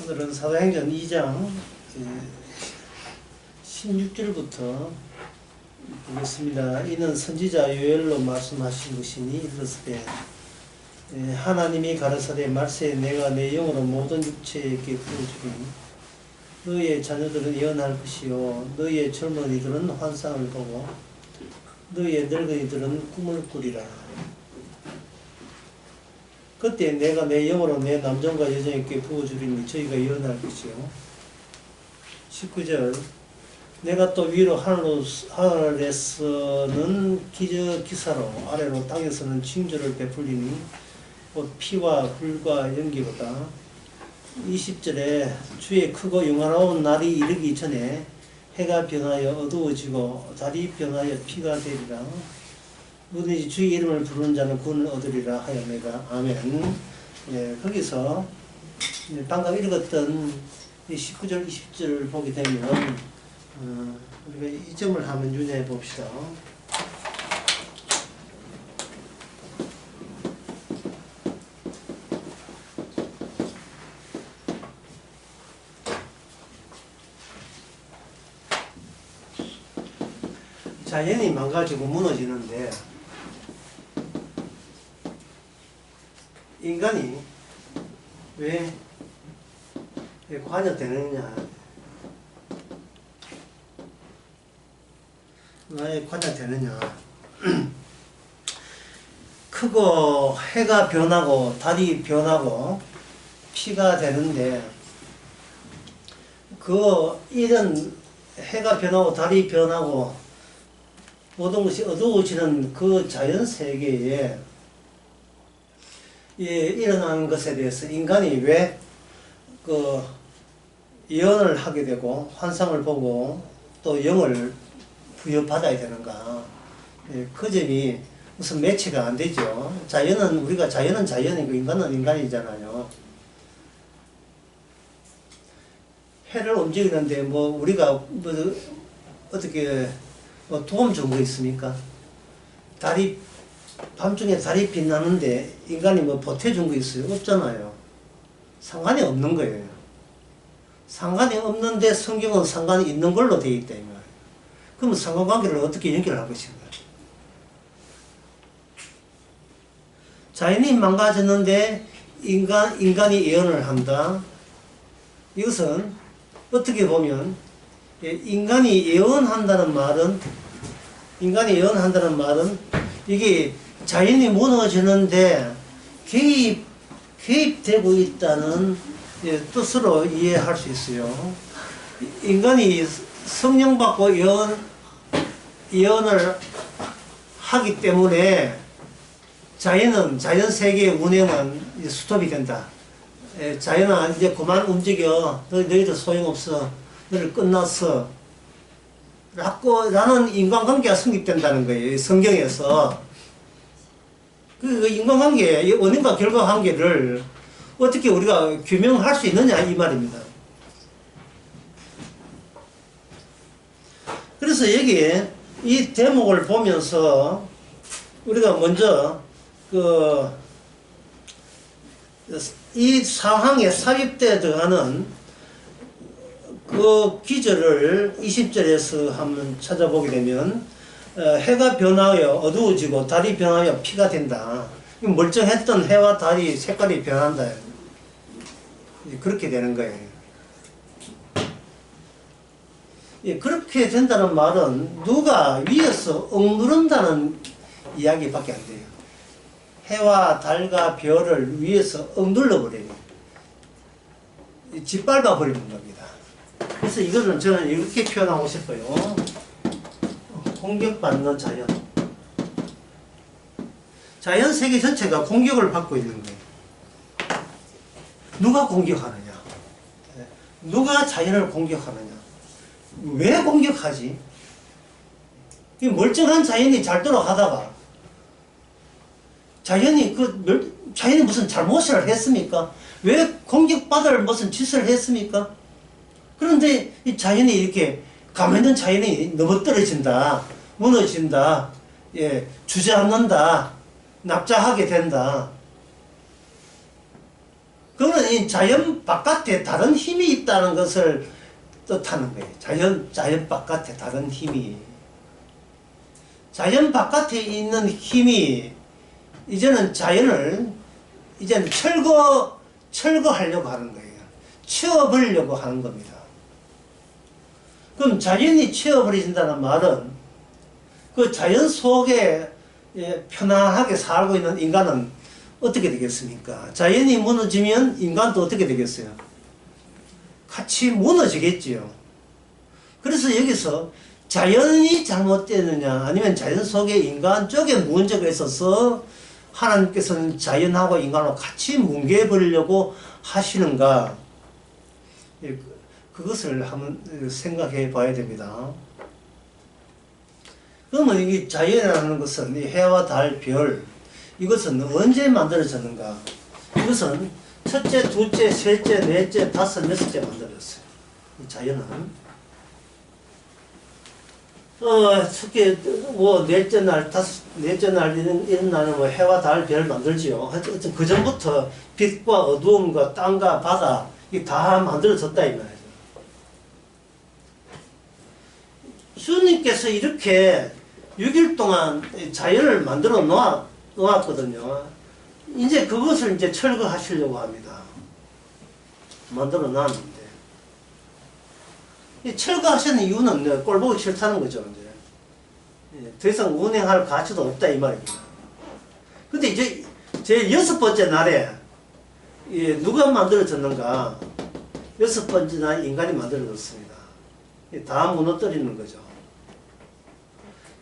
오늘은 사도행전 2장 16절부터 보겠습니다. 이는 선지자 요엘로 말씀하신 것이니 이르시되 하나님이 가라사대 말세 내가 내 영으로 모든 육체에게 부어주리니 너희의 자녀들은 예언할 것이요 너희의 젊은이들은 환상을 보고 너희의 늙은이들은 꿈을 꾸리라. 그때 내가 내 영으로 내 남정과 여정에게 부어주리니 저희가 예언할 것이요. 19절 내가 또 위로 하늘에서는 기사로 아래로 땅에서는 징조를 베풀리니 곧 피와 불과 연기보다. 20절에 주의 크고 영화로운 날이 이르기 전에 해가 변하여 어두워지고 달이 변하여 피가 되리라. 누구든지 주의 이름을 부르는 자는 구원을 얻으리라 하였느니라. 아멘. 예, 거기서 방금 읽었던 19절, 20절을 보게 되면 우리가 이 점을 한번 유념해 봅시다. 자연이 망가지고 무너지는데 인간이 왜 관여되느냐? 왜 관여되느냐? 크고 해가 변하고 달이 변하고 피가 되는데 이런 해가 변하고 달이 변하고 모든 것이 어두워지는 그 자연 세계에 일어나는 것에 대해서 인간이 왜 예언을 하게 되고 환상을 보고 또 영을 부여받아야 되는가? 그 점이 무슨 매치가 안 되죠. 자연은 자연이고 인간은 인간이잖아요. 해를 움직이는데 우리가 어떻게 도움 준 거 있습니까? 밤중에 달이 빛나는데 인간이 보태준 거 있어요? 없잖아요. 상관이 없는 거예요. 상관이 없는데 성경은 상관이 있는 걸로 되어 있다 이 말이에요. 그럼 상관관계를 어떻게 연결할 것인가? 자연이 망가졌는데 인간이 예언을 한다. 이것은 어떻게 보면 인간이 예언한다는 말은 이게 자연이 무너지는데 개입되고 있다는 뜻으로 이해할 수 있어요. 인간이 성령 받고 예언을 하기 때문에 자연 세계의 운행은 스톱이 된다. 자연아 이제 그만 움직여. 너희들 소용없어. 너희들 끝났어. 라는 인간관계가 성립된다는 거예요. 성경에서. 그 인간관계, 원인과 결과 관계를 어떻게 우리가 규명할 수 있느냐 이 말입니다. 그래서 여기에 이 대목을 보면서 우리가 먼저 이 상황에 삽입되어 들어가는 그 기절을 20절에서 한번 찾아보게 되면 해가 변하여 어두워지고 달이 변하여 피가 된다. 멀쩡했던 해와 달이 색깔이 변한다. 그렇게 되는 거예요. 그렇게 된다는 말은 누가 위에서 억누른다는 이야기밖에 안 돼요. 해와 달과 별을 위에서 억눌러 버려요. 짓밟아 버리는 겁니다. 그래서 이거는 저는 이렇게 표현하고 싶어요. 공격받는 자연. 자연 세계 전체가 공격을 받고 있는 거예요. 누가 공격하느냐? 누가 자연을 공격하느냐? 왜 공격하지? 멀쩡한 자연이 잘 돌아가다가 자연이 무슨 잘못을 했습니까? 왜 공격받을 무슨 짓을 했습니까? 그런데 이 자연이 이렇게 가만있는 자연이 넘어떨어진다, 무너진다, 주저앉는다, 납작하게 된다. 그거는 이 자연 바깥에 다른 힘이 있다는 것을 뜻하는 거예요. 자연 바깥에 다른 힘이. 자연 바깥에 있는 힘이 이제는 자연을 이제는 철거하려고 하는 거예요. 치워버리려고 하는 겁니다. 그럼 자연이 치워버린다는 말은 그 자연 속에 편안하게 살고 있는 인간은 어떻게 되겠습니까? 자연이 무너지면 인간도 어떻게 되겠어요? 같이 무너지겠지요. 그래서 여기서 자연이 잘못되느냐 아니면 자연 속에 인간 쪽에 문제가 있어서 하나님께서는 자연하고 인간을 같이 뭉개버리려고 하시는가? 그것을 한번 생각해 봐야 됩니다. 그러면 이 자연이라는 것은 이 해와 달, 별 이것은 언제 만들어졌는가? 이것은 첫째, 둘째, 셋째, 넷째, 다섯, 여섯째 만들어졌어요. 이 자연은 특히 넷째 날, 넷째 날 이런 날은 해와 달, 별 만들지요. 하여튼 그 전부터 빛과 어두움과 땅과 바다 이 다 만들어졌다 이 말이죠. 주님께서 이렇게 6일 동안 자연을 만들어 놓았거든요. 이제 그것을 이제 철거하시려고 합니다. 만들어 놨는데. 이 철거하시는 이유는 꼴 보기 싫다는 거죠. 이제. 더 이상 운행할 가치도 없다 이 말입니다. 근데 이제 제 6번째 날에 누가 만들어졌는가? 6번째 날 인간이 만들어졌습니다. 다 무너뜨리는 거죠.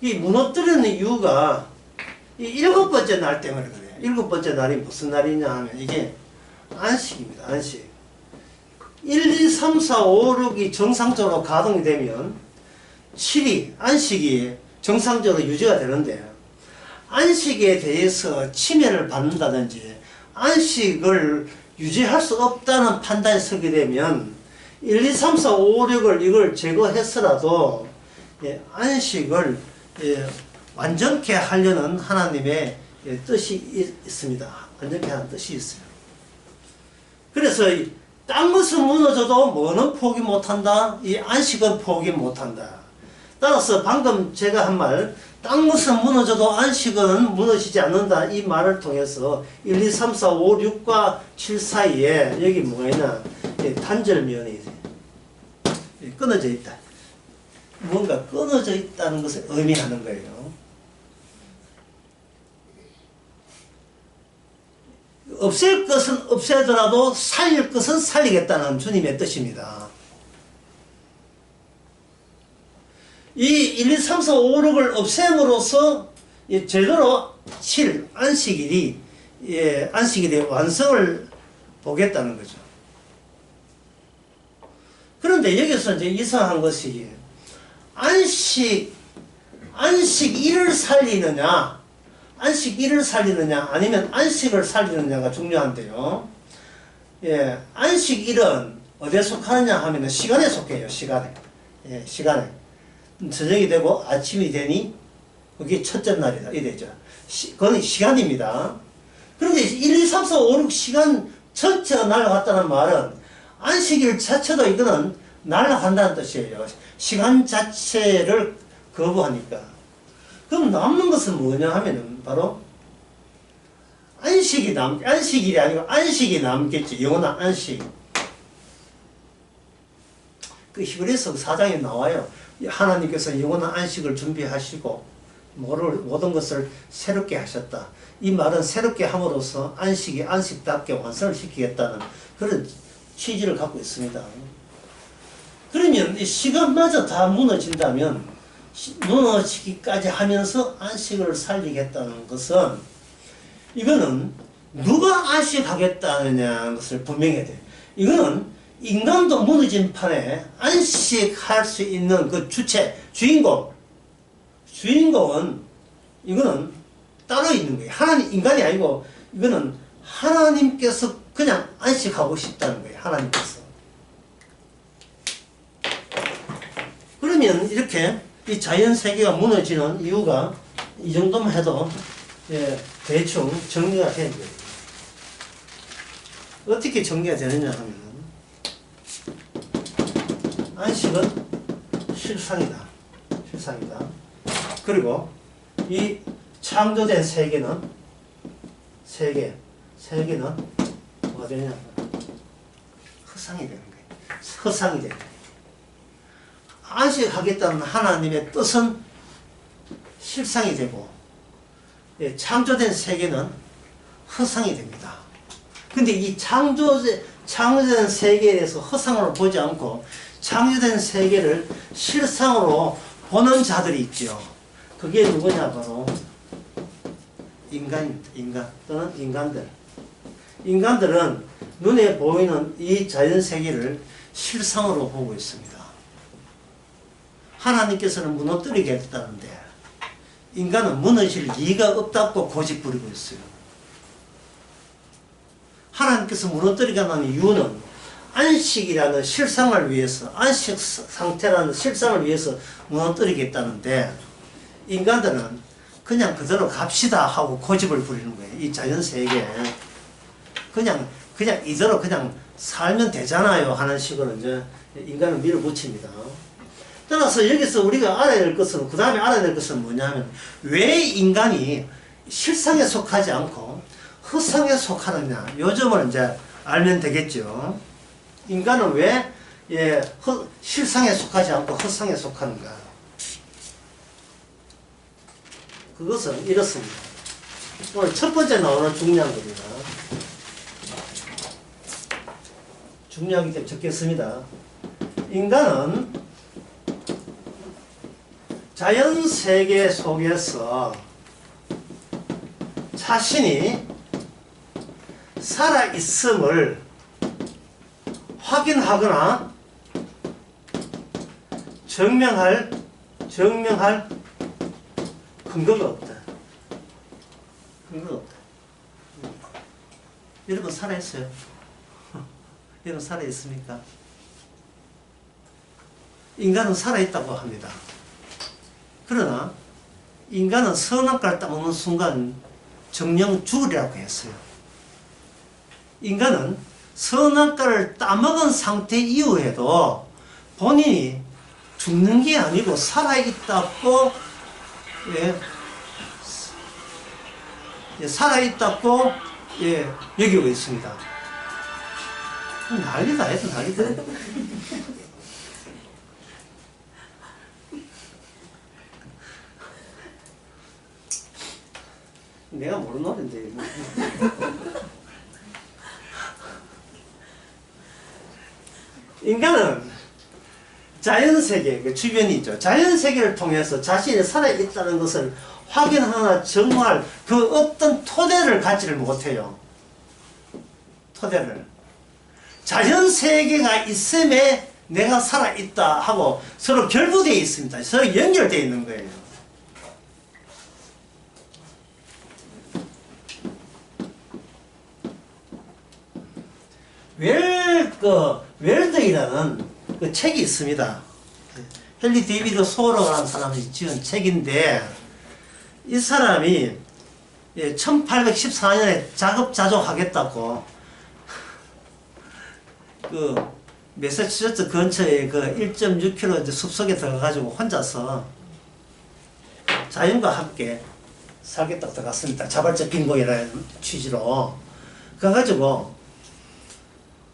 이 무너뜨리는 이유가 이 7번째 날 때문에 그래요. 7번째 날이 무슨 날이냐 하면 이게 안식입니다. 안식. 1, 2, 3, 4, 5, 6이 정상적으로 가동이 되면 7이 안식이 정상적으로 유지가 되는데 안식에 대해서 침해를 받는다든지 안식을 유지할 수 없다는 판단이 서게 되면 1, 2, 3, 4, 5, 6을 이걸 제거했으라도 안식을 완전케 하려는 하나님의 뜻이 있습니다. 완전케 하는 뜻이 있어요. 그래서 딴 것은 무너져도 뭐는 포기 못한다? 이 안식은 포기 못한다. 따라서 방금 제가 한 말, 딴 것은 무너져도 안식은 무너지지 않는다. 이 말을 통해서 1, 2, 3, 4, 5, 6과 7 사이에 여기 뭐가 있나? 단절면이 끊어져 있다. 뭔가 끊어져 있다는 것을 의미하는 거예요. 없앨 것은 없애더라도 살릴 것은 살리겠다는 주님의 뜻입니다. 이 1, 2, 3, 4, 5, 6을 없앰으로써 제대로 7, 안식일이 완성을 보겠다는 거죠. 그런데 여기서 이제 이상한 것이 안식일을 살리느냐 아니면 안식을 살리느냐가 중요한데요. 안식일은 어디에 속하느냐 하면 시간에 속해요. 시간에. 시간에. 저녁이 되고 아침이 되니 그게 첫째 날이다. 이 되죠. 그건 시간입니다. 그런데 1, 2, 3, 4, 5, 6 시간 전체가 날아갔다는 말은 안식일 자체도 이거는 날아간다는 뜻이에요. 시간 자체를 거부하니까. 그럼 남는 것은 뭐냐 하면은 바로 안식일이 아니고 안식이 남겠지. 영원한 안식. 그 히브리서 4장에 나와요. 하나님께서 영원한 안식을 준비하시고 모든 것을 새롭게 하셨다. 이 말은 새롭게 함으로써 안식이 안식답게 완성을 시키겠다는 그런 취지를 갖고 있습니다. 그러면 이 시간마저 다 무너진다면 무너지기까지 하면서 안식을 살리겠다는 것은 이거는 누가 안식하겠다느냐는 것을 분명해야 돼요. 이거는 인간도 무너진 판에 안식할 수 있는 그 주인공은 이거는 따로 있는 거예요. 인간이 아니고 이거는 하나님께서 그냥 안식하고 싶다는 거예요. 하나님께서. 그러면 이렇게 이 자연 세계가 무너지는 이유가 이 정도만 해도 대충 정리가 되는 거예요. 어떻게 정리가 되느냐 하면 안식은 실상이다. 실상이다. 그리고 이 창조된 세계는 뭐가 되느냐? 허상이 되는 거예요. 허상이 되는 거예요. 안식하겠다는 하나님의 뜻은 실상이 되고, 예, 창조된 세계는 허상이 됩니다. 근데 이 창조된 세계에 대해서 허상으로 보지 않고 창조된 세계를 실상으로 보는 자들이 있죠. 그게 누구냐? 바로 인간입니다. 인간 또는 인간들. 인간들은 눈에 보이는 이 자연세계를 실상으로 보고 있습니다. 하나님께서는 무너뜨리게 했다는데 인간은 무너질 리가 없다고 고집 부리고 있어요. 하나님께서 무너뜨리게 하는 이유는 안식이라는 실상을 위해서, 안식 상태라는 실상을 위해서 무너뜨리겠다는데 인간들은 그냥 그대로 갑시다 하고 고집을 부리는 거예요. 이 자연세계에 그냥 이대로 그냥 살면 되잖아요 하는 식으로 이제 인간을 밀어붙입니다. 따라서 여기서 우리가 알아야 될 것은, 그 다음에 알아야 될 것은 뭐냐면 왜 인간이 실상에 속하지 않고 허상에 속하느냐, 요점을 이제 알면 되겠죠. 인간은 왜 실상에 속하지 않고 허상에 속하는가? 그것은 이렇습니다. 오늘 첫 번째 나오는 중요한 겁니다. 중요하기 때문에 적겠습니다. 인간은 자연세계 속에서 자신이 살아있음을 확인하거나 증명할 근거가 없다. 근거가 없다. 여러분 살아있어요? 여러분 살아있습니까? 인간은 살아있다고 합니다. 그러나 인간은 선악과를 따먹는 순간 정령 죽으리라고 했어요. 인간은 선악과를 따먹은 상태 이후에도 본인이 죽는 게 아니고 살아있다고, 살아있다고 여기고 있습니다. 난리다 해도 난리다. 내가 모르는 노래인데. 인간은 자연세계, 그 주변이 있죠. 자연세계를 통해서 자신이 살아있다는 것을 확인하나 정말 그 어떤 토대를 갖지를 못해요. 토대를. 자연세계가 있음에 내가 살아있다 하고 서로 결부되어 있습니다. 서로 연결되어 있는 거예요. 웰드이라는 그 책이 있습니다. 헨리 데이비드 소로라는 사람이 지은 책인데, 이 사람이 1814년에 자급자족하겠다고 그 매사추세츠 근처에 그 1.6km 숲속에 들어가가지고 혼자서 자연과 함께 살겠다고 들어갔습니다. 자발적 빈곤이라는 취지로. 그래가지고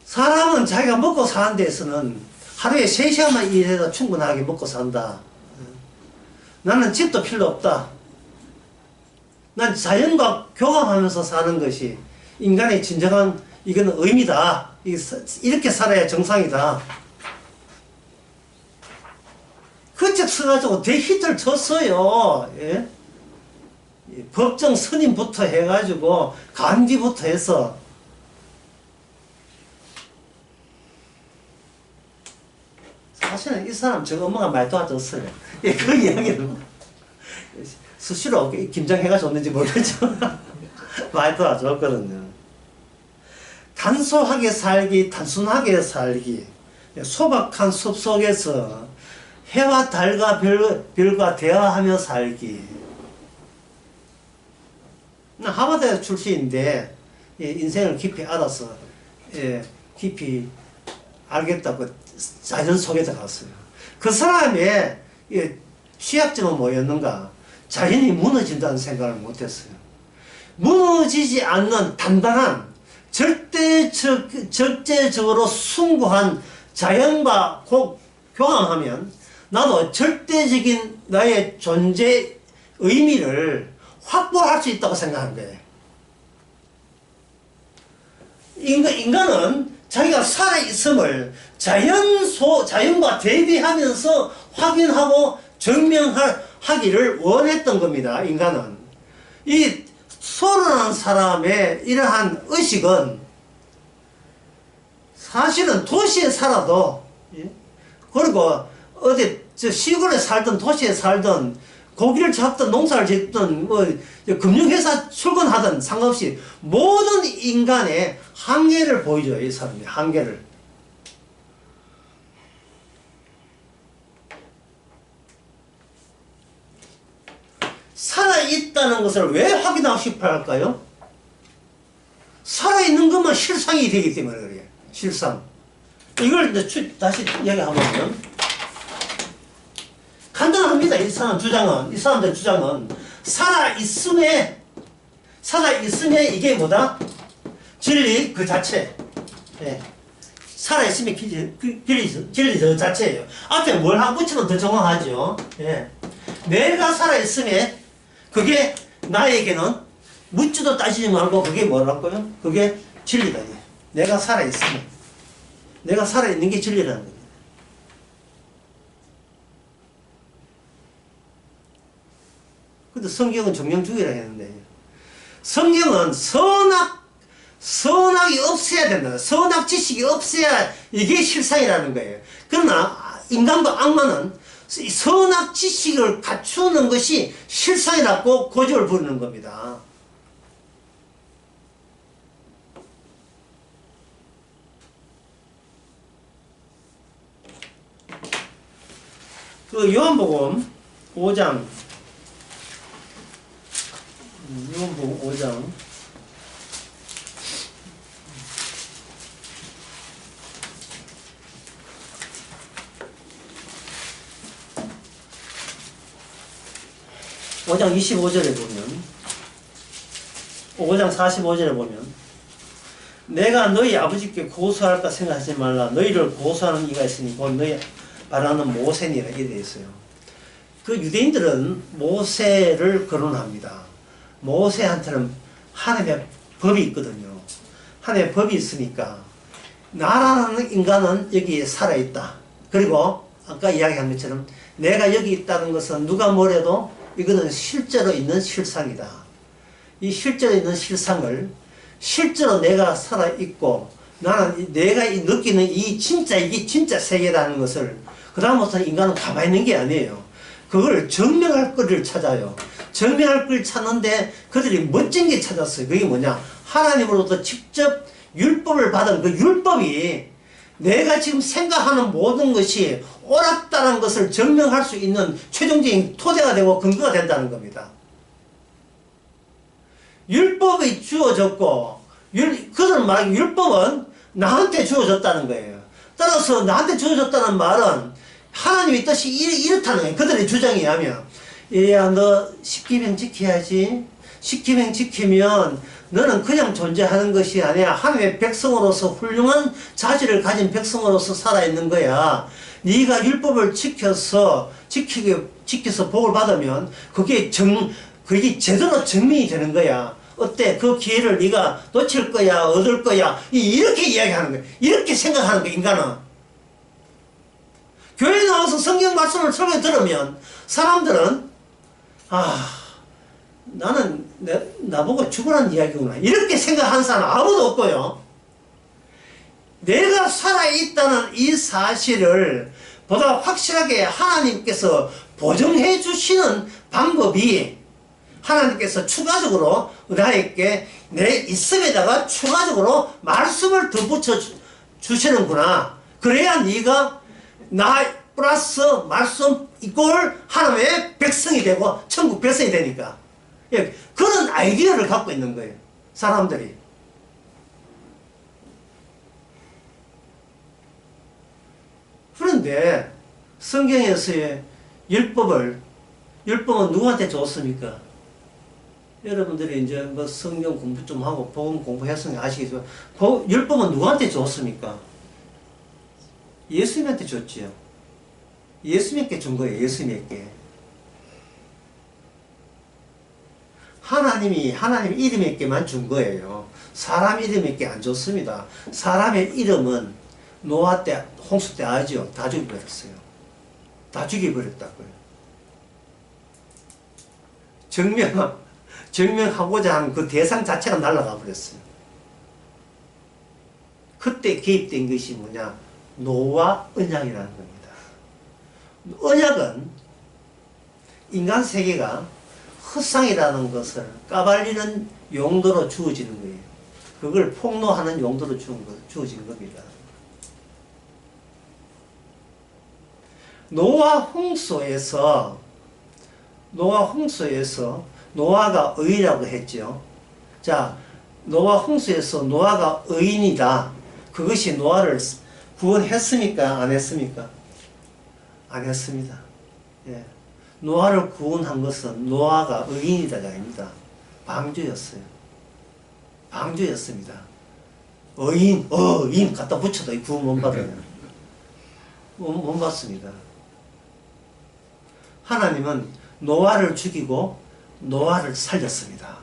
사람은 자기가 먹고 사는 데에서는 하루에 3시간만 일해도 충분하게 먹고 산다. 나는 집도 필요 없다. 난 자연과 교감하면서 사는 것이 인간의 진정한 이거는 의미다. 이렇게 살아야 정상이다. 그 책 써가지고 대히트를 쳤어요. 예? 법정 스님부터 해가지고 간디부터 해서 사실은 이 사람 저 엄마가 말 도와줬어요. 예, 그 이야기는 수시로 김장해가 줬는지 모르겠지만 말 도와줬거든요. 단소하게 살기, 단순하게 살기, 소박한 숲속에서 해와 달과 별과 대화하며 살기. 나 하버드 출신인데 인생을 깊이 알아서 예, 깊이 알겠다고 자연 속에 들어갔어요. 그 사람의 취약점은 뭐였는가? 자연이 무너진다는 생각을 못했어요. 무너지지 않는 단단한 절대적으로 숭고한 자연과 교감하면 나도 절대적인 나의 존재 의미를 확보할 수 있다고 생각하는 거예요. 인간은 자기가 살아있음을 자연과 대비하면서 확인하고 증명하기를 원했던 겁니다. 인간은. 이 소론한 사람의 이러한 의식은 사실은 도시에 살아도, 그리고 어디 시골에 살든 도시에 살든 고기를 잡든 농사를 짓든 뭐 금융회사 출근하든 상관없이 모든 인간의 한계를 보여줘요. 이 사람이 한계를. 살아있다는 것을 왜 확인하고 싶어 할까요? 살아있는 것만 실상이 되기 때문에 그래요. 실상. 이걸 이제 다시 이야기하면 간단합니다. 이 사람들 주장은 살아있음에 이게 뭐다? 진리 그 자체. 예. 살아있음의 진리 그 자체예요. 앞에 뭘 하고 붙이면 더 정확하죠. 예. 내가 살아있음에 그게 나에게는 묻지도 따지지 말고 그게 뭐라고요? 그게 진리다. 내가 살아있으면. 내가 살아있는 게 진리라는 거예요. 근데 성경은 정령주의라 했는데, 성경은 선악이 없어야 된다. 선악 지식이 없어야 이게 실상이라는 거예요. 그러나 인간과 악마는 선악 지식을 갖추는 것이 실상이라고 고집을 부르는 겁니다. 그 요한복음 5장 5장 25절에 보면 5장 45절에 보면 내가 너희 아버지께 고소할까 생각하지 말라. 너희를 고소하는 이가 있으니 곧 너희 말하는 모세니라. 이렇게 되어 있어요. 그 유대인들은 모세를 거론합니다. 모세한테는 하나님의 법이 있거든요. 하나님의 법이 있으니까 나라는 인간은 여기에 살아있다. 그리고 아까 이야기한 것처럼 내가 여기 있다는 것은 누가 뭐래도 이거는 실제로 있는 실상이다. 이 실제로 있는 실상을 실제로 내가 살아있고 나는 내가 느끼는 이게 진짜 세계라는 것을 그 다음부터 인간은 가만히 있는 게 아니에요. 그걸 증명할 거를 찾아요. 증명할 걸 찾는데 그들이 멋진 게 찾았어요. 그게 뭐냐? 하나님으로부터 직접 율법을 받은 그 율법이 내가 지금 생각하는 모든 것이 옳았다는 것을 증명할 수 있는 최종적인 토대가 되고 근거가 된다는 겁니다. 율법이 주어졌고 그들은 말하기 율법은 나한테 주어졌다는 거예요. 따라서 나한테 주어졌다는 말은 하나님의 뜻이 이렇다는 거예요. 그들의 주장에 하면 얘야 너 십계명 지켜야지. 십계명 지키면 너는 그냥 존재하는 것이 아니야. 하나님의 백성으로서 훌륭한 자질을 가진 백성으로서 살아있는 거야. 네가 율법을 지켜서 복을 받으면 그게 제대로 증명이 되는 거야. 어때? 그 기회를 네가 놓칠 거야? 얻을 거야? 이렇게 이야기하는 거야. 이렇게 생각하는 거야, 인간은. 교회에 나와서 성경 말씀을 설교 들으면 사람들은 나는 나보고 죽으라는 이야기구나. 이렇게 생각하는 사람 아무도 없고요. 내가 살아있다는 이 사실을 보다 확실하게 하나님께서 보증해 주시는 방법이 하나님께서 추가적으로 나에게 내 있음에다가 추가적으로 말씀을 덧붙여 주시는구나. 그래야 네가 나 플러스 말씀 이꼴 하나님의 백성이 되고 천국 백성이 되니까. 예, 그런 아이디어를 갖고 있는 거예요. 사람들이. 그런데 성경에서의 율법은 누구한테 줬습니까? 여러분들이 이제 뭐 성경 공부 좀 하고 복음 공부했으니까 아시겠지만 율법은 누구한테 줬습니까? 예수님한테 줬지요. 예수님께 준 거예요. 예수님께. 하나님 이름에게만 준 거예요. 사람 이름에게 안 줬습니다. 사람의 이름은 노아 때, 홍수 때 알죠? 다 죽여버렸어요. 다 죽여버렸다고요. 증명하고자 하는 그 대상 자체가 날아가 버렸어요. 그때 개입된 것이 뭐냐? 노아 언약이라는 겁니다. 언약은 인간 세계가 헛상이라는 것을 까발리는 용도로 주어지는 거예요. 그걸 폭로하는 용도로 주어진 겁니다. 노아 홍수에서 노아가 의인이라고 했죠. 자, 노아 홍수에서 노아가 의인이다. 그것이 노아를 구원했습니까? 안 했습니까? 안 했습니다. 예. 노아를 구원한 것은 노아가 의인이다가 아닙니다. 방주였어요. 방주였습니다. 의인 갖다 붙여도 구원 못 받아요. 못 받습니다. 하나님은 노아를 죽이고 노아를 살렸습니다.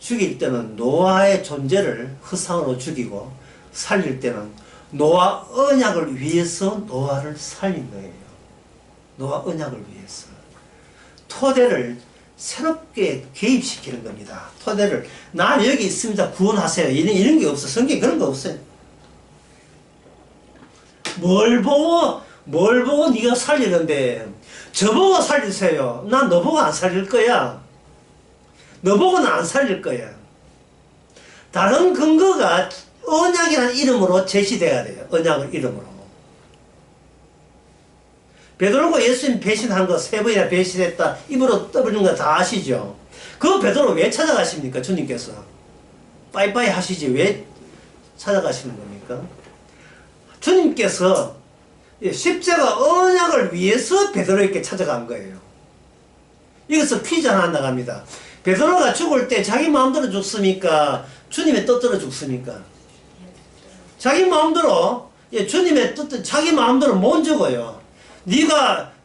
죽일 때는 노아의 존재를 허상으로 죽이고 살릴 때는 노아 언약을 위해서 노아를 살린 거예요. 노아 언약을 위해서. 토대를 새롭게 개입시키는 겁니다. 토대를 나 여기 있습니다. 구원하세요. 이런 게 없어. 성경에 그런 거 없어요. 뭘 보고 네가 살리는데 저보고 살리세요. 난 너보고 안 살릴 거야. 너보고는 안 살릴 거야. 다른 근거가 언약이라는 이름으로 제시돼야 돼요. 언약을 이름으로. 베드로가 예수님 배신한 거 3번이나 배신했다. 입으로 떠버리는 거 다 아시죠? 그 베드로 왜 찾아가십니까? 주님께서. 빠이빠이 하시지 왜 찾아가시는 겁니까? 주님께서 십자가 언약을 위해서 베드로에게 찾아간 거예요. 여기서 퀴즈 하나 나갑니다. 베드로가 죽을 때 자기 마음대로 죽습니까? 주님의 뜻대로 죽습니까? 자기 마음대로, 주님의 뜻대로 자기 마음대로 못 죽어요.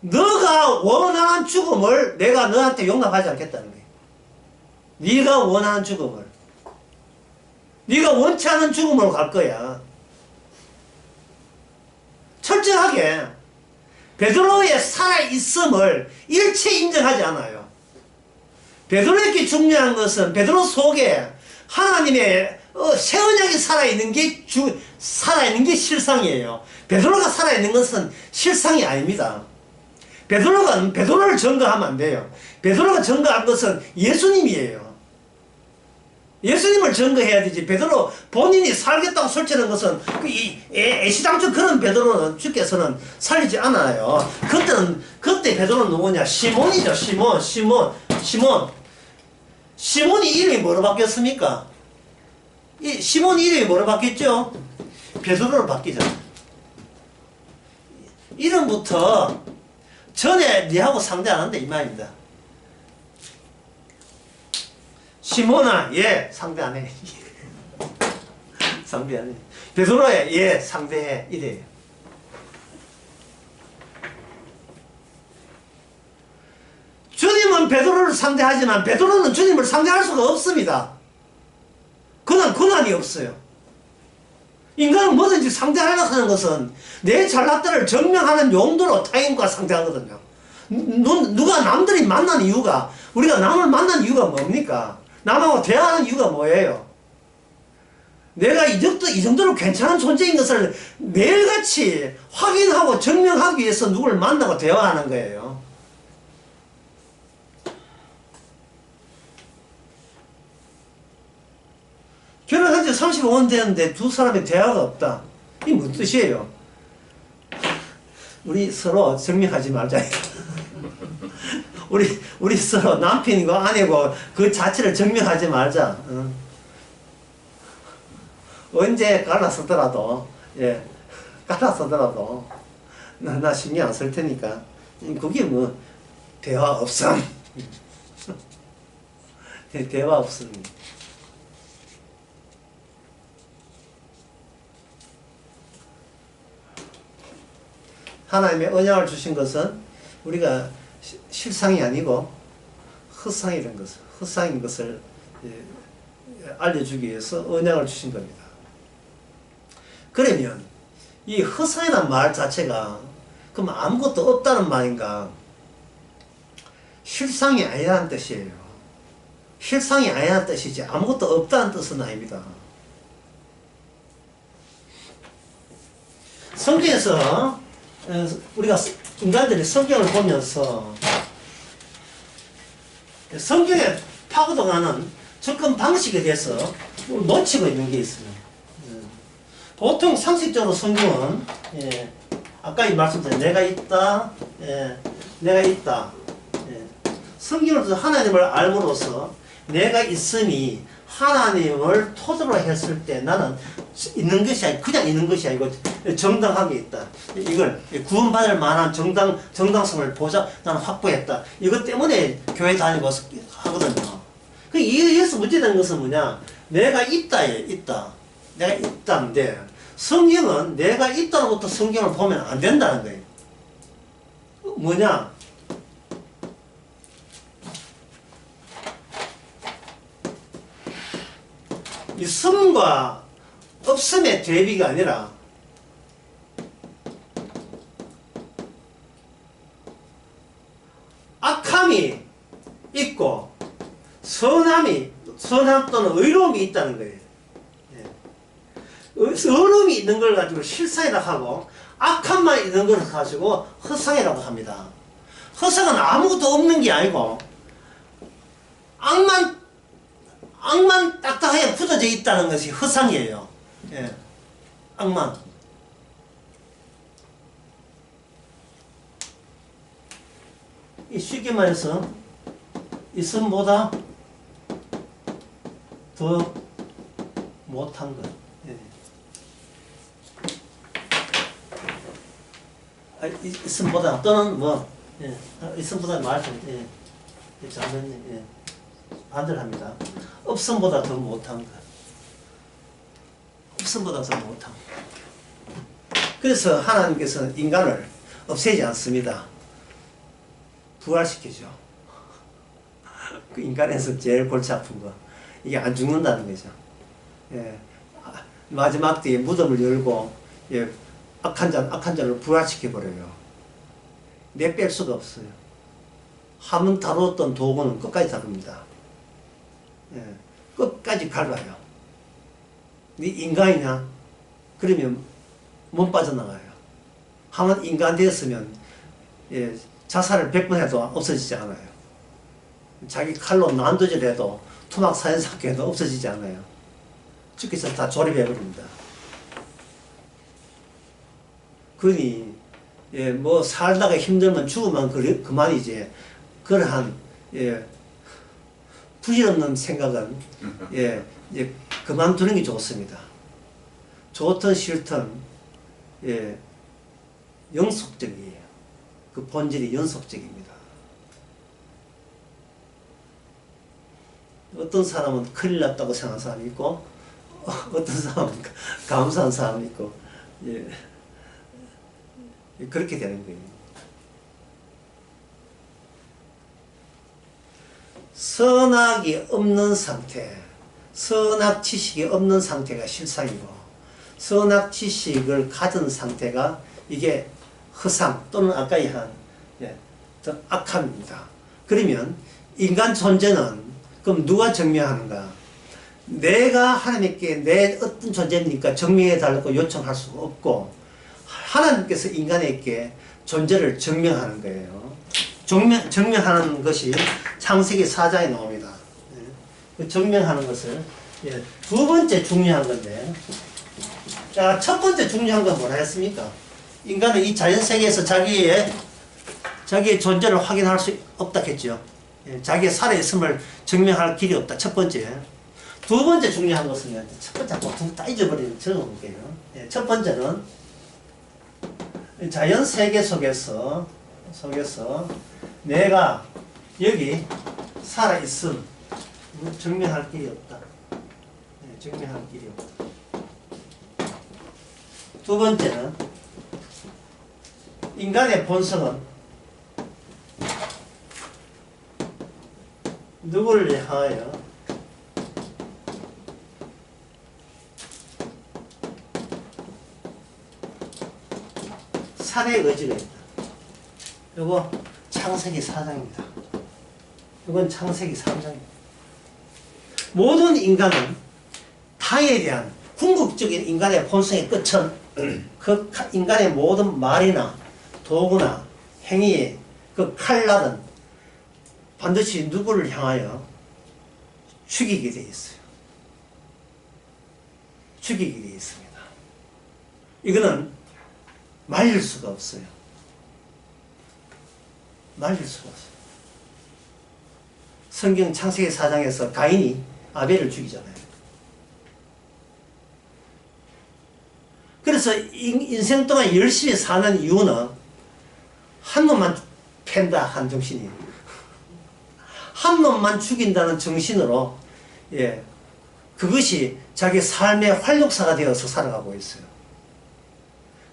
너가 원하는 죽음을 내가 너한테 용납하지 않겠다는 거예요. 네가 원하는 죽음을. 네가 원치 않은 죽음으로 갈 거야. 철저하게 베드로의 살아있음을 일체 인정하지 않아요. 베드로에게 중요한 것은 베드로 속에 하나님의 새 언약이 살아있는 게 실상이에요. 베드로가 살아있는 것은 실상이 아닙니다. 베드로를 증거하면 안 돼요. 베드로가 증거한 것은 예수님이에요. 예수님을 증거해야 되지. 베드로 본인이 살겠다고 설치는 것은 애시당초 그런 베드로는 주께서는 살리지 않아요. 그때 베드로는 누구냐? 시몬이죠. 시몬이 이름이 뭐로 바뀌었습니까? 시몬 이름이 뭐로 바뀌었죠? 베드로로 바뀌잖아요. 이름부터 전에 니하고 상대 안 한다 이 말입니다. 시몬아, 상대 안 해. 상대 안 해. 베드로야, 상대해. 이래요. 주님은 베드로를 상대하지만 베드로는 주님을 상대할 수가 없습니다. 그는 권한이 없어요. 인간은 뭐든지 상대하려고 하는 것은 내 잘났다를 증명하는 용도로 타인과 상대하거든요. 누가 남들이 만난 이유가, 우리가 남을 만난 이유가 뭡니까? 남하고 대화하는 이유가 뭐예요? 내가 이 정도로 괜찮은 존재인 것을 매일같이 확인하고 증명하기 위해서 누구를 만나고 대화하는 거예요. 결혼한 지 35년 되는데 두 사람의 대화가 없다. 이게 무슨 뜻이에요? 우리 서로 증명하지 말자. 우리 서로 남편이고 아내고 그 자체를 증명하지 말자. 언제 갈라서더라도 나 신경 안 쓸 테니까. 그게 뭐 대화 없음. 대화 없음. 하나님의 언약을 주신 것은 우리가 실상이 아니고 헛상이라는 것을, 헛상인 것을 알려주기 위해서 언약을 주신 겁니다. 그러면 이 헛상이라는 말 자체가 그럼 아무것도 없다는 말인가? 실상이 아니라는 뜻이에요. 실상이 아니라는 뜻이지 아무것도 없다는 뜻은 아닙니다. 성경에서 우리가 인간들이 성경을 보면서 성경에 파고들어가는 접근 방식에 대해서 놓치고 있는 게 있어요. 보통 상식적으로 성경은 아까 이 말씀드린 내가 있다, 내가 있다. 성경을 하나님을 알므로써 내가 있으니 하나님을 토대로 했을 때 나는 있는 것이 아니고 그냥 있는 것이 아니고 정당하게 있다. 이걸 구원받을 만한 정당성을 나는 확보했다. 이것 때문에 교회 다니고 하거든요. 여기서 문제되는 것은 뭐냐? 내가 있다에 있다. 내가 있다인데 성경은 내가 있다로부터 성경을 보면 안 된다는 거예요. 뭐냐? 있음과 없음의 대비가 아니라 악함이 있고 선함 또는 의로움이 있다는 거예요. 의로움이 있는 걸 가지고 실상이라고 하고 악함만 있는 걸 가지고 허상이라고 합니다. 허상은 아무것도 없는 게 아니고 악만 딱딱하게 굳어져 있다는 것이 허상이에요. 악만. 쉽게 말해서 있음보다 더 못한 것. 있음보다 또는 있음보다 말씀 자면 반대를 합니다. 없음보다 더 못한 것. 없음보다 더 못한 것. 그래서 하나님께서는 인간을 없애지 않습니다. 부활시키죠. 그 인간에서 제일 골치 아픈 거. 이게 안 죽는다는 거죠. 마지막 때에 무덤을 열고 악한 자를 부활시켜버려요. 내뺄 수가 없어요. 한번 다루었던 도구는 끝까지 다룹니다. 끝까지 밟아요. 네 인간이냐? 그러면 못 빠져나가요. 한번 인간 되었으면 자살을 100번 해도 없어지지 않아요. 자기 칼로 난도질해도 토막 사연사케도 없어지지 않아요. 주께서 다 조립해버립니다. 그러니 뭐 살다가 힘들면 죽으면 그만이지. 그러한 부질없는 생각은 이제 그만두는 게 좋습니다. 좋든 싫든 영속적이에요. 그 본질이 연속적입니다. 어떤 사람은 큰일 났다고 생각하는 사람이 있고 어떤 사람은 감사한 사람이 있고 그렇게 되는 거예요. 선악이 없는 상태, 선악 지식이 없는 상태가 실상이고 선악 지식을 가진 상태가 이게 허상 또는 아까 얘기한 악함입니다. 그러면 인간 존재는 그럼 누가 증명하는가? 내가 하나님께 내 어떤 존재입니까? 증명해 달라고 요청할 수가 없고 하나님께서 인간에게 존재를 증명하는 거예요. 증명하는 것이 창세기 4장에 나옵니다. 그 증명하는 것을 두 번째 중요한 건데, 자, 첫 번째 중요한 건 뭐라 했습니까? 인간은 이 자연세계에서 자기의 존재를 확인할 수 없다 했죠. 자기의 살아있음을 증명할 길이 없다. 첫 번째. 두 번째 중요한 것은 첫 번째 보통 다 잊어버리는 적어볼게요. 첫 번째는 자연 세계 속에서 내가 여기 살아있음 증명할 길이 없다. 네, 증명할 길이 없다. 두 번째는 인간의 본성은 누구를 향하여 살의 의지가 있다. 요거 창세기 4장입니다. 이건 창세기 3장입니다. 모든 인간은 타에 대한 궁극적인 인간의 본성의 끝은 그 인간의 모든 말이나 도구나 행위의 그 칼날은 반드시 누구를 향하여 죽이게 되어 있어요. 죽이게 되어 있습니다. 이거는 말릴 수가 없어요. 말릴 수가 없어요. 성경 창세기 4장에서 가인이 아벨을 죽이잖아요. 그래서 인생 동안 열심히 사는 이유는 한 놈만 팬다 한 정신이에요. 한 놈만 죽인다는 정신으로 그것이 자기 삶의 활력사가 되어서 살아가고 있어요.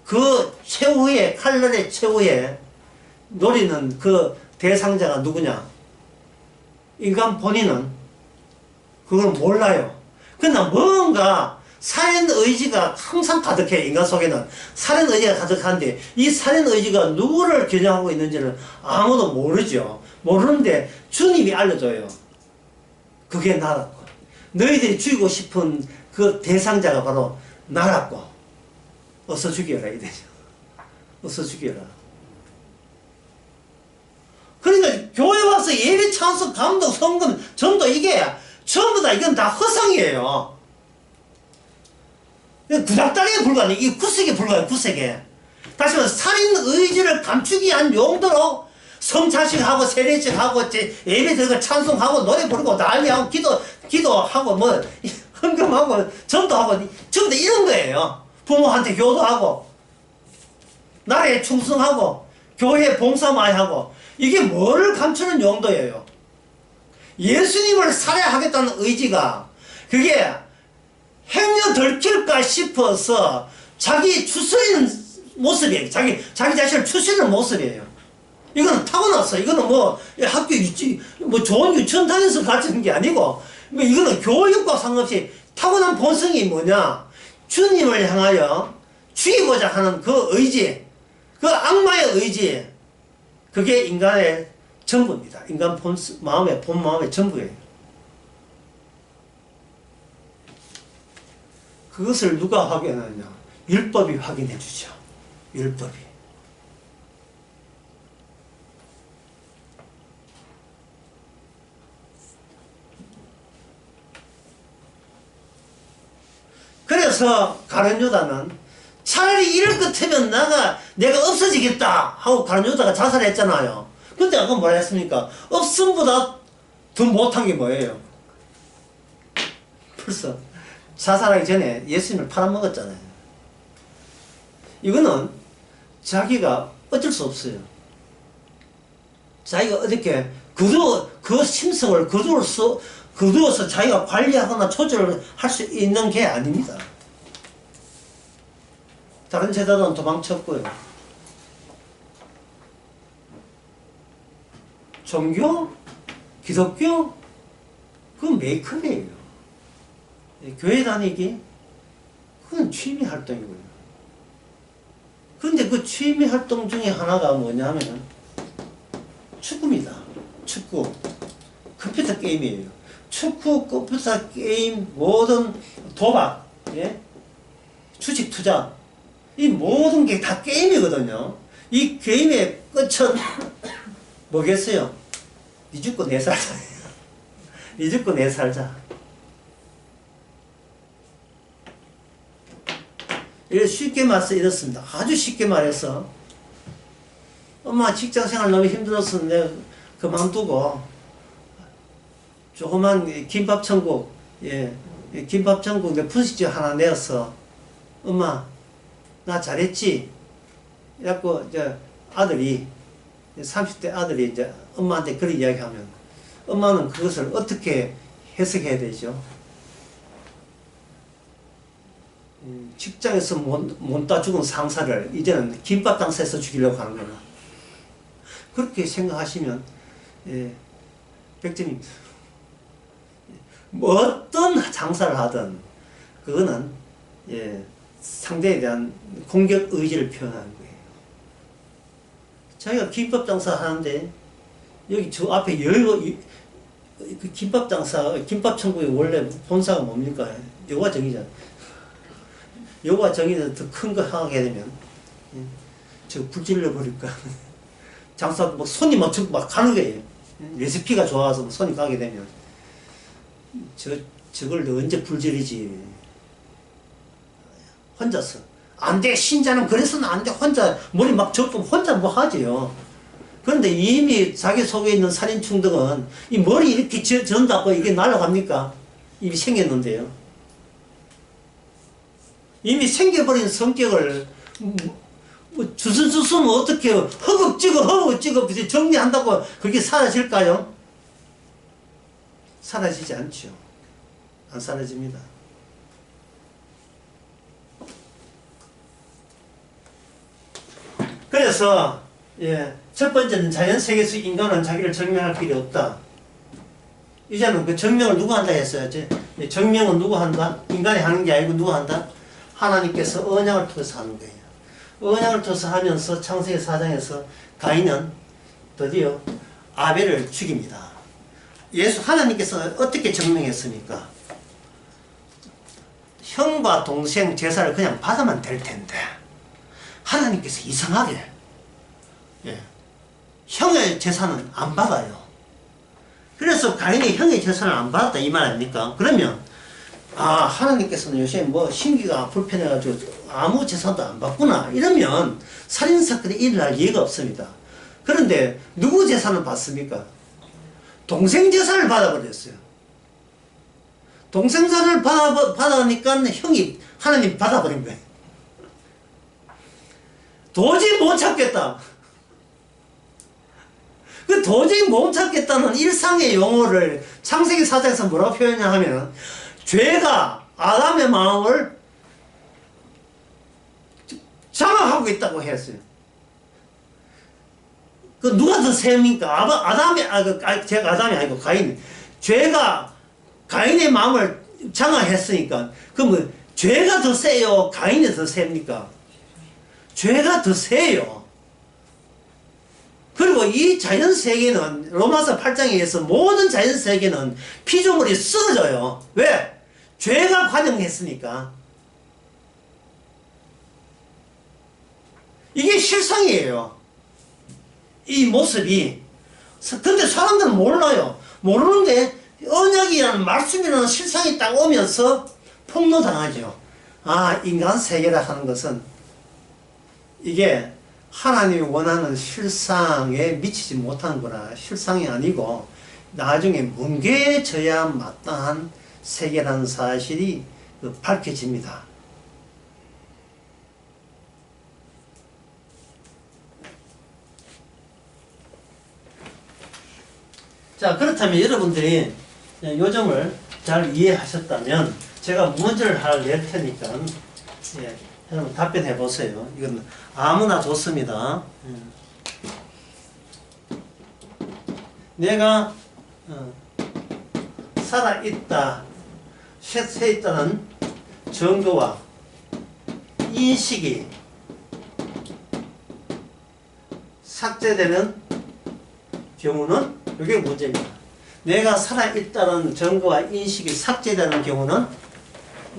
그 최후의 칼날의 최후의 노리는 그 대상자가 누구냐? 인간 본인은 그걸 몰라요. 그러나 뭔가 살인의지가 항상 가득해. 인간 속에는 살인의지가 가득한데 이 살인의지가 누구를 겨냥하고 있는지는 아무도 모르죠. 모르는데 주님이 알려줘요. 그게 나라고. 너희들이 죽이고 싶은 그 대상자가 바로 나라고. 어서 죽여라 이거죠. 어서 죽여라. 그러니까 교회 와서 예배 찬송 감독 성금 전도 이게 전부 다 이건 다 허상이에요. 구닥다리에 불과해. 이 구색에 불과해. 구색에. 다시 말해서 살인 의지를 감추기 위한 용도로 성찬식하고 세례식하고 예배 드리고 찬송하고 노래 부르고 난리하고 기도하고 뭐 헌금하고 전도하고 전부 다 이런 거예요. 부모한테 효도하고 나라에 충성하고 교회에 봉사 많이 하고 이게 뭐를 감추는 용도예요? 예수님을 살해하겠다는 의지가 그게 행여 들킬까 싶어서 자기 추스리는 모습이에요. 자기 자신을 추스리는 모습이에요. 이거는 타고났어. 이거는 뭐 학교 뭐 좋은 유치원 다녀서 가르치는 게 아니고 뭐 이거는 교육과 상관없이 타고난 본성이 뭐냐? 주님을 향하여 죽이고자 하는 그 의지, 그 악마의 의지, 그게 인간의 전부입니다. 인간 본 마음의 전부예요. 그것을 누가 확인하느냐? 율법이 확인해 주죠. 율법이. 그래서 가룟 유다는 차라리 이럴 것 같으면 내가 없어지겠다 하고 가룟 유다가 자살했잖아요. 근데 아까 뭐라 했습니까? 없음보다 더 못한 게 뭐예요? 벌써 자살하기 전에 예수님을 팔아먹었잖아요. 이거는 자기가 어쩔 수 없어요. 자기가 어떻게 그 심성을 거두어서 자기가 관리하거나 조절을 할 수 있는 게 아닙니다. 다른 제자들은 도망쳤고요. 종교? 기독교? 그건 메이크업이에요. 교회 다니기? 그건 취미 활동이고요. 그런데 그 취미 활동 중에 하나가 뭐냐면 축구입니다. 축구. 컴퓨터 게임이에요. 축구, 컴퓨터 게임, 모든 도박, 주식 투자, 이 모든 게 다 게임이거든요. 이 게임의 끝은 뭐겠어요? 니 죽고 내 살자. 니 죽고 내 살자. 쉽게 말해서 이렇습니다. 아주 쉽게 말해서 엄마 직장생활 너무 힘들어서 내가 그만두고 조그만 김밥천국 김밥천국 내 분식집 하나 내어서 엄마 나 잘했지? 그래갖고 이제 아들이 30대 아들이 이제 엄마한테 그런 이야기하면 엄마는 그것을 어떻게 해석해야 되죠? 직장에서 못 다 죽은 상사를 이제는 김밥 장사에서 죽이려고 하는 거나 그렇게 생각하시면 예, 100점입니다. 뭐 어떤 장사를 하든 그거는 예, 상대에 대한 공격 의지를 표현하는 거예요. 자기가 김밥 장사 하는데 여기 저 앞에 그 김밥 장사, 김밥 천국의 원래 본사가 뭡니까? 여호와 정의잖아. 여호와 정의는 더 큰 거 하게 되면 저 불질러 버릴까. 장사 뭐 손님 막 가는 거예요. 레시피가 좋아서 뭐 손님 가게 되면 저걸 언제 불질이지. 혼자서 안 돼. 신자는 그래서는 안 돼. 혼자 머리 막 접고 혼자 뭐 하지요. 그런데 이미 자기 속에 있는 살인충덕은 이 머리 이렇게 전다고 이게 날아갑니까? 이미 생겼는데요. 이미 생겨버린 성격을 뭐 주섬주섬 어떻게 허겁지겁 정리한다고 그게 사라질까요? 사라지지 않죠. 안 사라집니다. 그래서 예, 첫 번째는 자연세계에서 인간은 자기를 증명할 필요 없다. 이제는 그 증명을 누가 한다 했어요. 증명은 누가 한다? 인간이 하는 게 아니고 누가 한다? 하나님께서 언약을 통해서 하는 거예요. 언약을 통해서 하면서 창세기 4장에서 가인은 드디어 아벨을 죽입니다. 하나님께서 어떻게 증명했습니까? 형과 동생 제사를 그냥 받으면 될 텐데 하나님께서 이상하게 형의 제사는 안 받아요. 그래서 가인이 형의 제사를 안 받았다 이 말 아닙니까? 그러면 하나님께서는 요새 뭐 신기가 불편해가지고 아무 제사도 안 받구나 이러면 살인사건이 일어날 이유가 없습니다. 그런데 누구 제사는 받습니까? 동생 제사를 받아버렸어요. 동생 제사를 받으니까 형이 하나님 받아버린 거예요. 도저히 못 참겠다. 그 도저히 못 참겠다는 일상의 용어를 창세기 4장에서 뭐라고 표현하냐 하면 죄가 아담의 마음을 장악하고 있다고 했어요. 그 누가 더 셉니까? 제가 아담이 아니고 가인. 죄가 가인의 마음을 장악했으니까 그러면 죄가 더 세요? 가인이 더 셉니까? 죄가 더 세요. 그리고 이 자연세계는 로마서 8장에 의해서 모든 자연세계는 피조물이 쓰러져요. 왜? 죄가 관영했으니까. 이게 실상이에요. 이 모습이. 근데 사람들은 몰라요. 모르는데 언약이라는 말씀이라는 실상이 딱 오면서 폭로당하죠. 인간 세계라 하는 것은 이게 하나님이 원하는 실상에 미치지 못하는 거라 실상이 아니고 나중에 뭉개져야 마땅한 세계라는 사실이 밝혀집니다. 자, 그렇다면 여러분들이 요점을 잘 이해하셨다면 제가 문제를 하나 낼 테니까 여러분 답변해 보세요. 이건 아무나 좋습니다. 내가 살아있다, 새 있다는 증거와 인식이 삭제되는 경우는 이게 문제입니다. 내가 살아있다는 증거와 인식이 삭제되는 경우는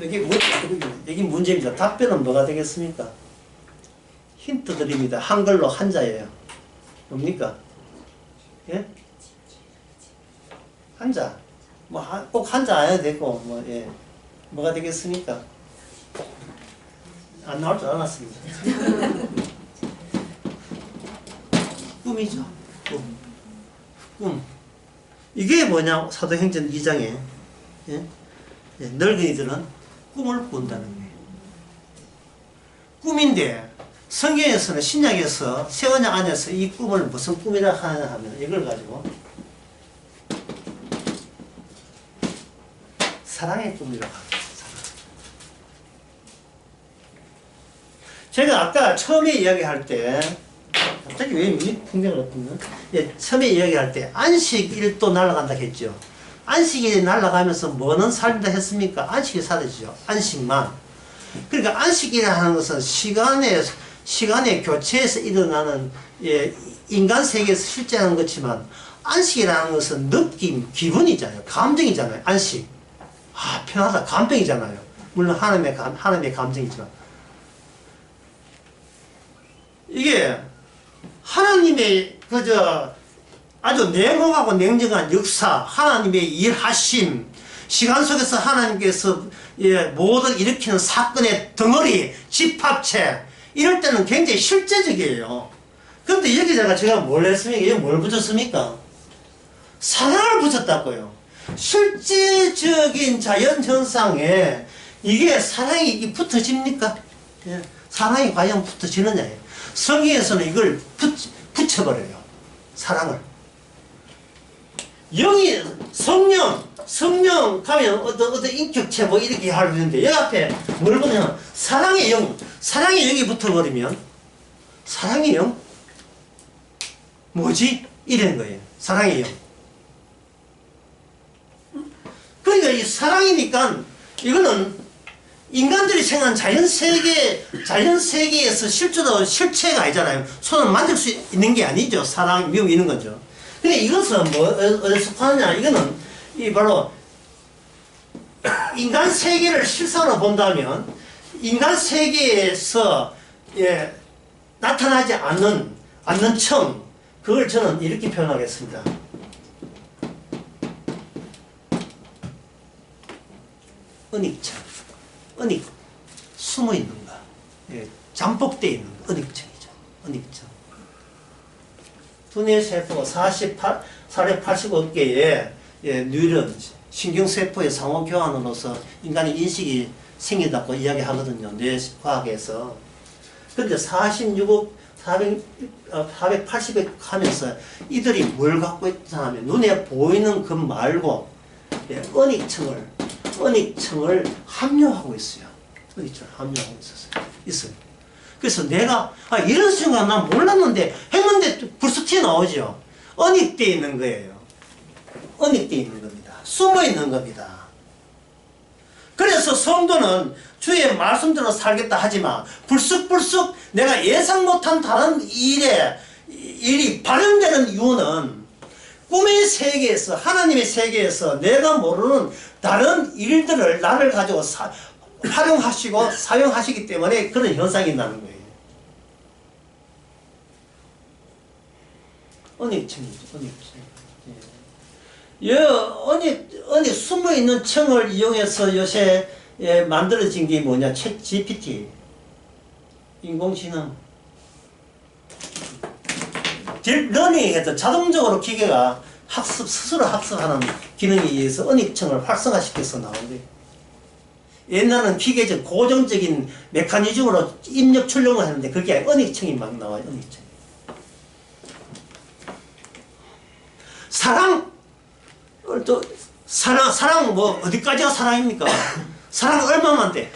여기 문제입니다. 답변은 뭐가 되겠습니까? 힌트 드립니다. 한글로 한자예요. 뭡니까? 예? 한자. 뭐 꼭 한자 아야 되고 뭐가 되겠습니까? 안 나올 줄 알았습니다. 꿈이죠. 꿈. 이게 뭐냐? 사도행전 2장에 늙은이들은 꿈을 꾼다는 거예요. 꿈인데 성경에서는 신약에서 새 언약 안에서 이 꿈을 무슨 꿈이라 하냐 하면 이걸 가지고 사랑의 꿈이라고 합니다. 제가 아까 처음에 이야기할 때 갑자기 왜 풍경을 엎었나? 예, 처음에 이야기할 때 안식일도 날아간다 했죠. 안식일이 날아가면서 뭐는 살다 했습니까? 안식이 사라지죠. 안식만. 그러니까 안식이라는 것은 시간의 교체에서 일어나는 예, 인간 세계에서 실제하는 것지만 안식이라는 것은 느낌, 기분이잖아요. 감정이잖아요. 안식. 아, 편하다. 감정이잖아요. 물론 하나님의 감정이지만. 이게 하나님의 아주 냉혹하고 냉정한 역사, 하나님의 일하심, 시간 속에서 하나님께서 예, 모든 일으키는 사건의 덩어리, 집합체, 이럴 때는 굉장히 실제적이에요. 그런데 여기다가 제가 뭘 했습니까? 여기 뭘 붙였습니까? 사랑을 붙였다고요. 실제적인 자연 현상에 이게 사랑이 붙어집니까? 예, 사랑이 과연 붙어지느냐예요. 성경에서는 이걸 붙여버려요. 사랑을. 영이, 성령 가면 어떤 인격체 뭐 이렇게 하는데, 여기 앞에 뭘 보냐면, 사랑의 영이 붙어버리면, 사랑의 영? 뭐지? 이런 거예요. 사랑의 영. 그러니까 이 사랑이니까, 이거는 인간들이 생각한 자연세계에서 실제로 실체가 아니잖아요. 손을 만질 수 있는 게 아니죠. 사랑, 미움 있는 거죠. 근데 이것은 뭐, 어디서 파느냐. 이거는, 이 바로, 인간 세계를 실상으로 본다면, 인간 세계에서, 예, 나타나지 않는 청, 그걸 저는 이렇게 표현하겠습니다. 은익청. 은익, 숨어 있는가. 예, 잠복되어 있는 거. 은익청이죠. 은익청. 두뇌 세포 485개의 예, 뉴런, 신경세포의 상호교환으로서 인간의 인식이 생긴다고 이야기하거든요. 뇌과학에서. 그런데 46억 480억 하면서 이들이 뭘 갖고 있다 하면 눈에 보이는 것 말고 예, 은익청을 함유하고 있어요. 은익청을 함유하고 있어요. 그래서 내가 이런 순간 난 몰랐는데 했는데 벌써 튀어나오죠. 은익되어 있는 거예요. 은익되어 있는 겁니다. 숨어 있는 겁니다. 그래서 성도는 주의 말씀대로 살겠다 하지만 불쑥불쑥 내가 예상 못한 다른 일이 발현되는 이유는 꿈의 세계에서, 하나님의 세계에서 내가 모르는 다른 일들을 나를 가지고 활용하시고 사용하시기 때문에 그런 현상이 나는 거예요. 은익청이죠. 은익청. 은익 숨어있는 청을 이용해서 요새 만들어진 게 뭐냐. 챗 GPT. 인공지능. 딥러닝에서 자동적으로 기계가 스스로 학습하는 기능에 의해서 은익청을 활성화시켜서 나오는데, 옛날은 기계적 고정적인 메커니즘으로 입력 출력을 했는데 그게 아니라 은익청이 막 나와요. 은익청. 사랑 뭐 어디까지가 사랑입니까? 사랑 얼마만 돼?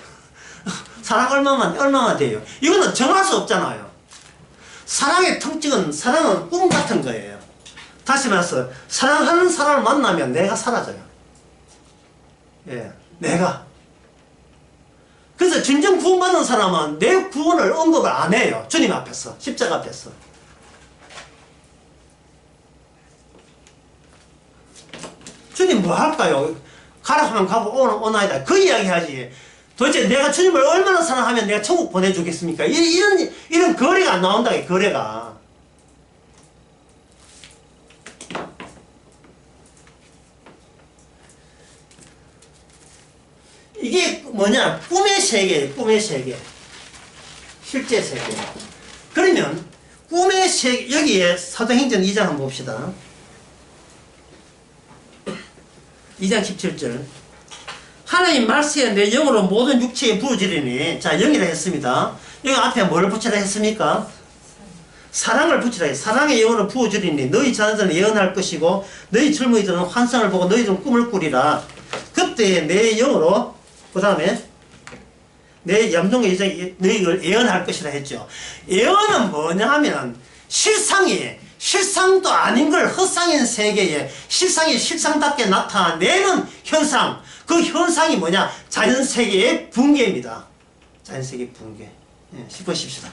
사랑 얼마만 돼요? 이거는 정할 수 없잖아요. 사랑의 특징은, 사랑은 꿈 같은 거예요. 다시 말해서 사랑하는 사람을 만나면 내가 사라져요. 예, 내가. 그래서 진정 구원받는 사람은 내 구원을 언급을 안 해요. 주님 앞에서, 십자가 앞에서. 주님 뭐 할까요? 가라 하면 가고 오나이다. 그 이야기 하지. 도대체 내가 주님을 얼마나 사랑하면 내가 천국 보내주겠습니까? 이런 거래가 안 나온다. 거래가. 이게 뭐냐? 꿈의 세계, 꿈의 세계. 실제 세계. 그러면 꿈의 세계, 여기에 사도행전 2장 한번 봅시다. 2장 17절. 하나님 말씀에 내 영으로 모든 육체에 부어지리니. 자, 영이라 했습니다. 여기 앞에 뭘 붙이라 했습니까? 사랑을 붙이라 했. 사랑의 영으로 부어지리니 너희 자녀들은 예언할 것이고 너희 젊은이들은 환상을 보고 너희들은 꿈을 꾸리라. 그때 내 영으로, 그 다음에 내 염동의 여자에게 너희를 예언할 것이라 했죠. 예언은 뭐냐 하면 실상도 아닌 걸 헛상인 세계에 실상이 실상답게 나타내는 현상. 그 현상이 뭐냐? 자연세계의 붕괴입니다. 자연세계 붕괴. 예, 짚어십시다.